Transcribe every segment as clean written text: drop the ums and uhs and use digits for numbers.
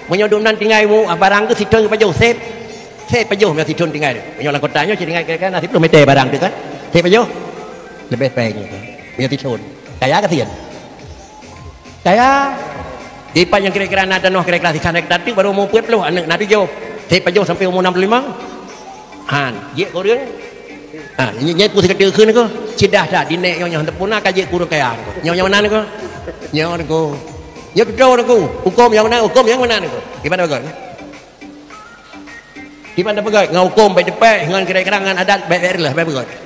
menyodom nanti ngai mu barang ke situ ke Joseph saya pajuh mesti tun tinggal menyolang kotanya jadi ngai kan nanti belum mete barang tu kan saya pajuh lebih baiknya biar titun kaya kesian kaya ipa yang kira-kira ada noh kira-kira di sana tadi baru mau puet lu anak nanti jauh saya pajuh sampai umur 65 han ye korang nyai ku sekadar khun ko cidah dah dinek nyonya hentep punah kaje kurang kaya nyonya mana ko nyonya ko ya betul aku hukum yang mana ko gimana bagai gimana bagai ngahukum baik depan dengan kira-kira dengan adat baik lah baik bagai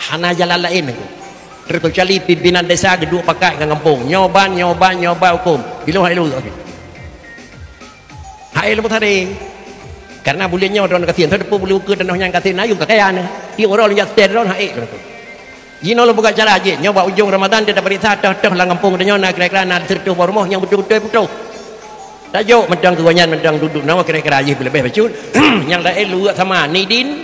hana jalan lain aku terkecuali pimpinan desa geduk pakai dengan kampung nyoba hukum bila halu hai lu tadi karena bulinya orang kasihan tu depu bulu ke dan yang kasihan ayu kekayaan dia orang lihat stand orang hai jino lo buka cara aja nyoba ujung Ramadan dia dapat wisata dah lang kampung dia nak kira-kira nak tertuh rumah yang betul-betul tajuk mendang tuannya mendang duduk nama kira-kira aja lebih bacut yang lain lu sama nidin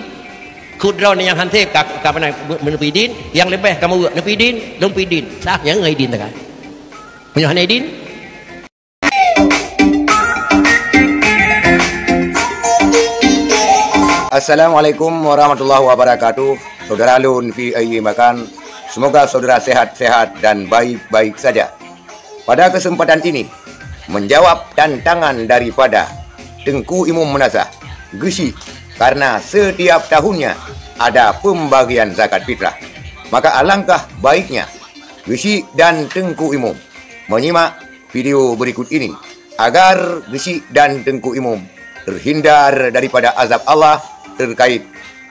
kudron yang hansip kapan menepidin yang lebih kamu nepidin lumpidin sah yang ngaidin tak punya nidin. Assalamualaikum warahmatullahi wabarakatuh. Saudara Lun fi ayyi makan, semoga saudara sehat-sehat dan baik-baik saja. Pada kesempatan ini, menjawab tantangan daripada Tengku Imam Menasah, Gesi, karena setiap tahunnya ada pembagian zakat fitrah. Maka alangkah baiknya Gesi dan Tengku Imam menyimak video berikut ini agar Gesi dan Tengku Imam terhindar daripada azab Allah terkait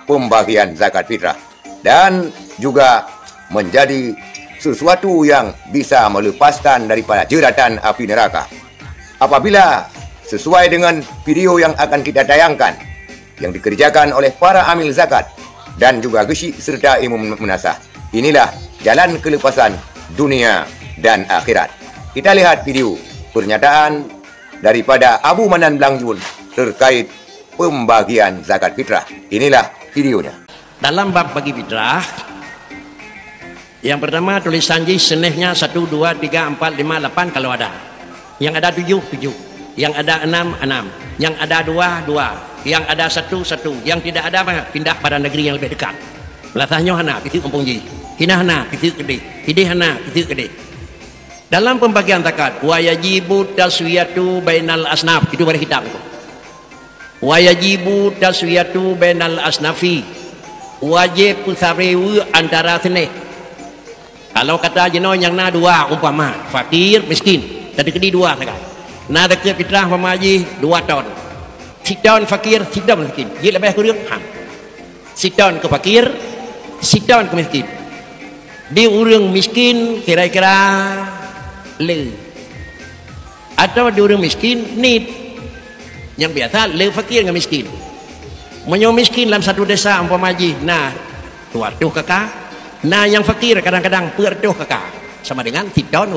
pembagian zakat fitrah dan juga menjadi sesuatu yang bisa melepaskan daripada jeratan api neraka. Apabila sesuai dengan video yang akan kita tayangkan yang dikerjakan oleh para amil zakat dan juga Gesi serta Imam Menasah, inilah jalan kelepasan dunia dan akhirat. Kita lihat video pernyataan daripada Abu Manan Blangjun terkait pembagian zakat fitrah. Inilah videonya. Dalam bab bagi fitrah, yang pertama tulisan senihnya 1, 2, 3, 4, 5, 8 kalau ada. Yang ada 7, 7. Yang ada 6, 6. Yang ada 2, 2. Yang ada 1, 1. Yang tidak ada pindah pada negeri yang lebih dekat. Melatahnya hana, itu kampung ji. Hina hana, itu gede. Hidi hana, itu gede. Dalam pembagian zakat, wa yajibu taswiyatu bainal asnaf, itu pada hitam. Wa yajibu taswiyatu bainal asnafi, wajib usarewu antara senih. Kalau kata jeno yang na dua umpama fakir miskin tadi kedi dua sekarang na dekat fitrah pemaji 2 ton si ton fakir si ton miskin dia lebih kurang si ton ke fakir si ton ke miskin dia orang miskin kira-kira le atau dia orang miskin need yang biasa le fakir dengan miskin menyo miskin dalam satu desa umpama haji nah 200 kakak nah yang fakir kadang-kadang pertuh kakak sama dengan sidon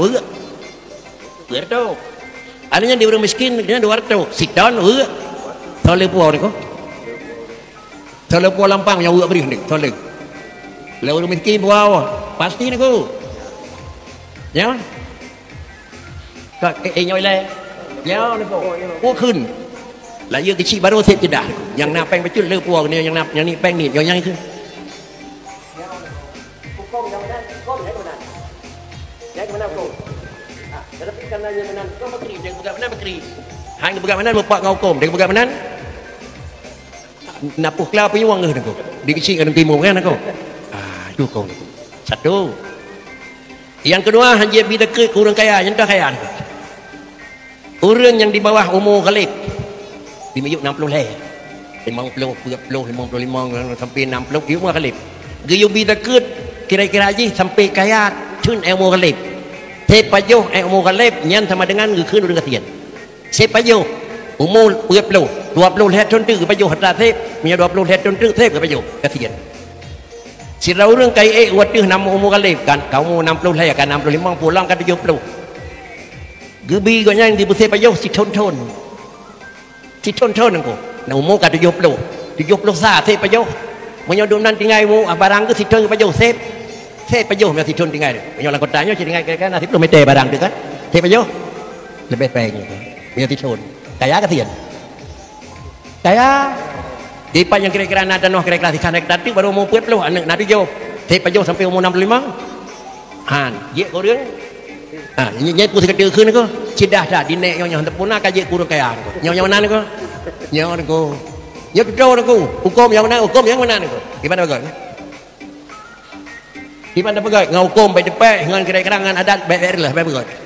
pertuh adanya dia orang miskin dia 200 sidon tole puau ni ko tole puau lampang yang beri ni tole le orang miskin puau pasti ni ko ya kak nyoi le ya ni ko puau khun là như cái chị baro thêm tiền đài yang na peng betul le puang ni yang ni peng ni yang itu hukum yang mana ko tetapi karena yang mana ko bakri yang bukan mana bakri hang bukan mana mepak ngau kom dia bukan mana napuh klau penyuang ni ko di kecil kan timur kan ko itu ko satu yang kedua hanya bila ke kurang kaya yang dah kaya orang yang di bawah umur khalif di mayuk 60 leh 50 55 sampai 60 dia umur khalif gayu bi dekat kira-kira aja sampai kaya chun umur khalif sepajuh umur khalif nyan sama dengan người orang kasihan sepajuh umur 20 leh chun tu pajuh hatta sep punya 20 leh chun tu sep pajuh kasihan si orang kaya waktu 6 umur khalif kan kamu 60 leh kan 65 pulang kan 70 gebi gonya yang di pusat pajuh si thon si thon aku nah umur kan 70 sah sep pajuh menyodom nanti ngai mu barang ke si thon pajuh sep pajuh mesti thon tinggal menyolang kotanya jadi ngai kan nanti belum mete barang tu kan sep pajuh lebih baik punya tisun kaya ke tian kaya tipa yang kira-kira ada noh kira-kira di kanak tadi baru mau puet lu anak nanti jauh tipa jauh sampai umur 65 han ye kau dia nyai putih kecilคืน ko cidah dah di nek nyonya hendak punah kaje kurang kaya nyonya mana ko nyonya ko ya betul ko hukum yang mana ko gimana bagai gimana bagai ngaukum baik depan dengan kira-kira dengan adat baik lah baik bagai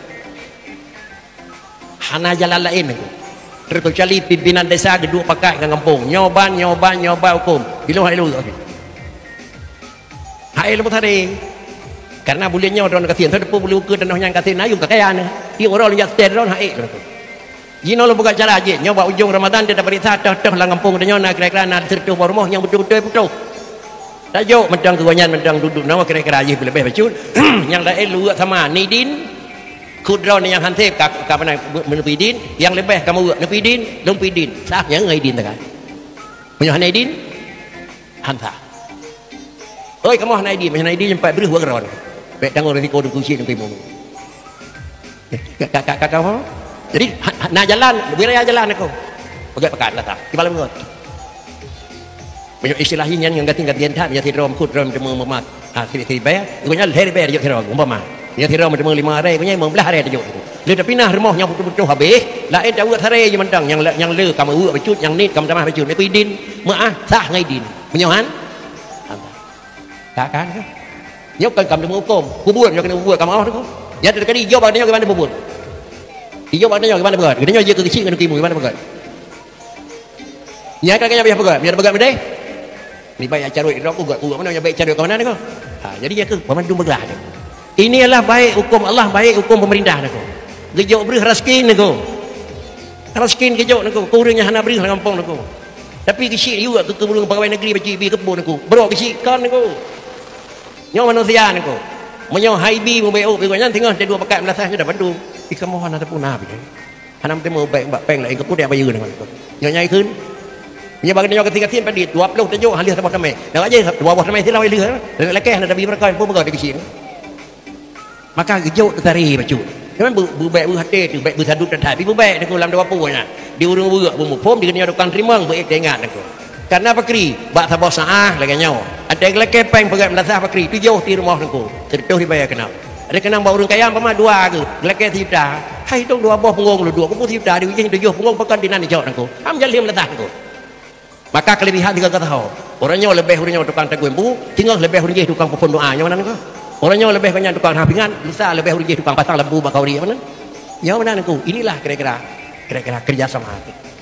hana jalan lain ko terkecuali pimpinan desa geduk pakai dengan kampung nyoba hukum bila hai lu hai lu tadi karena bulinya orang kasihan tu depu bulu ke dan yang kasihan ayung kekayaan dia orang yang seter orang hai jino lu buka cara aje nyoba ujung Ramadan dia dapat berita dah lang kampung dia nyona kira-kira nak sertu rumah yang betul-betul tajuk mendang kewanyan mendang duduk nama kira-kira aje lebih bacut yang lain lu sama nidin kudron yang hantip kapan menepidin yang lebih kamu nepidin lumpidin sah yang ngaidin tak punya hanaidin hanta oi kamu hanaidin sampai beri huang ron baik tanggung risiko dan kunci dan pimu kakak jadi nak jalan wiraya jalan aku pakai pekan lah tak gimana menurut banyak istilahnya yang ganti-gantian tak ya tirom kudron temu memat sini bayar punya hari bayar jauh tirom umpama ya tiram ada 5 hari punya 15 hari ada juga dia dah pindah rumah yang betul-betul habis lain dah buat hari je mendang yang le kamu buat becut yang ni kamu tamah becut ni pidin maah sah ngai din menyohan tak kan nyok kan kamu hukum kubur nyok kena kubur kamu awak tu ya dekat ni jawab dia gimana kubur jawab dia gimana begat dia je ke kecil kena kimu gimana begat ya kan biar begat mendai ni baik acara rok ugat mana yang baik cara ke mana ni ko jadi ya ke pemandu belah dia ini adalah baik hukum Allah baik hukum pemerintah nak gejok beri raskin nak raskin gejok nak kurangnya hana beri dalam kampung nak tapi kecil juga ke kebun pegawai negeri bagi bi kebun nak bro kecil kan nak nyo manusia nak menyo haibi membaik pegawai tengah ada 2 pekat belasah dah bandu ikan mohon ataupun nabi hana temu baik mbak peng lain keput dia bayu dengan nyo nyai keun punya bagi nyo ketika pada 20 tajuk halih sabah tamai dah aja 20 tamai silau leh lekeh ada bi berkah pun pegawai kecil maka gejok tari bacut memang baik hati tu baik bersadut dan tapi baik aku dalam 20 nya di urung burak pom di kena dokang rimang baik dengat aku karena pakri bak sabah saah lagi nyaw ada lelaki peng pegat melasah pakri tu jauh di rumah aku tertuh dibayar kenal ada kenang bawa urung kaya pama 2 ke lelaki tidak hai tu 2 buah punggung lu 2 punggung tidak di ujung 7 punggung pekan di nan jauh aku am jalim melasah aku maka kelebihan 3 tahu orangnya lebih orangnya tukang teguh bu tinggal lebih orangnya tukang pohon doa nya mana aku orangnya lebih banyak tukang hampingan bisa lebih urus tukang pasang lembu bakau dia mana ya mana aku inilah kira-kira kerjasama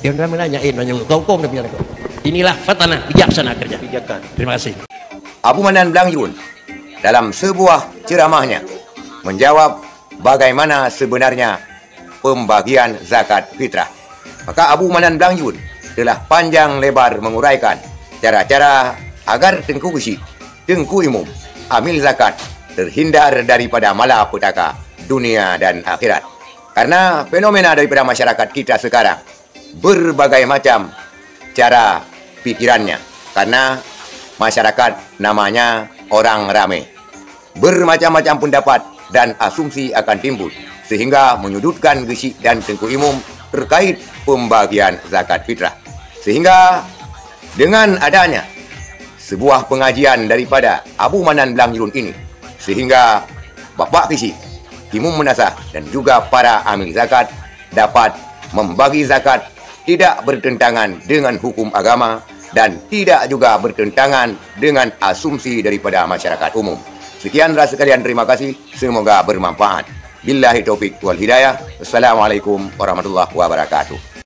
dia menanyain kau punya aku inilah fatana bijaksana kerja bijakan terima kasih Abu Manan Blangyun dalam sebuah ceramahnya menjawab bagaimana sebenarnya pembagian zakat fitrah maka Abu Manan Blangyun telah panjang lebar menguraikan cara-cara agar Tengku Besi Tengku Imum amil zakat terhindar daripada malapetaka dunia dan akhirat. Karena fenomena daripada masyarakat kita sekarang berbagai macam cara pikirannya. Karena masyarakat namanya orang ramai. Bermacam-macam pendapat dan asumsi akan timbul sehingga menyudutkan Gesik dan Tengku Imum terkait pembagian zakat fitrah. Sehingga dengan adanya sebuah pengajian daripada Abu Manan Blangyun ini sehingga Bapak Gesik, Imum Menasah dan juga para amil zakat dapat membagi zakat tidak bertentangan dengan hukum agama dan tidak juga bertentangan dengan asumsi daripada masyarakat umum. Sekian rasa sekalian, terima kasih, semoga bermanfaat. Billahi taufik wal hidayah. Wassalamualaikum warahmatullahi wabarakatuh.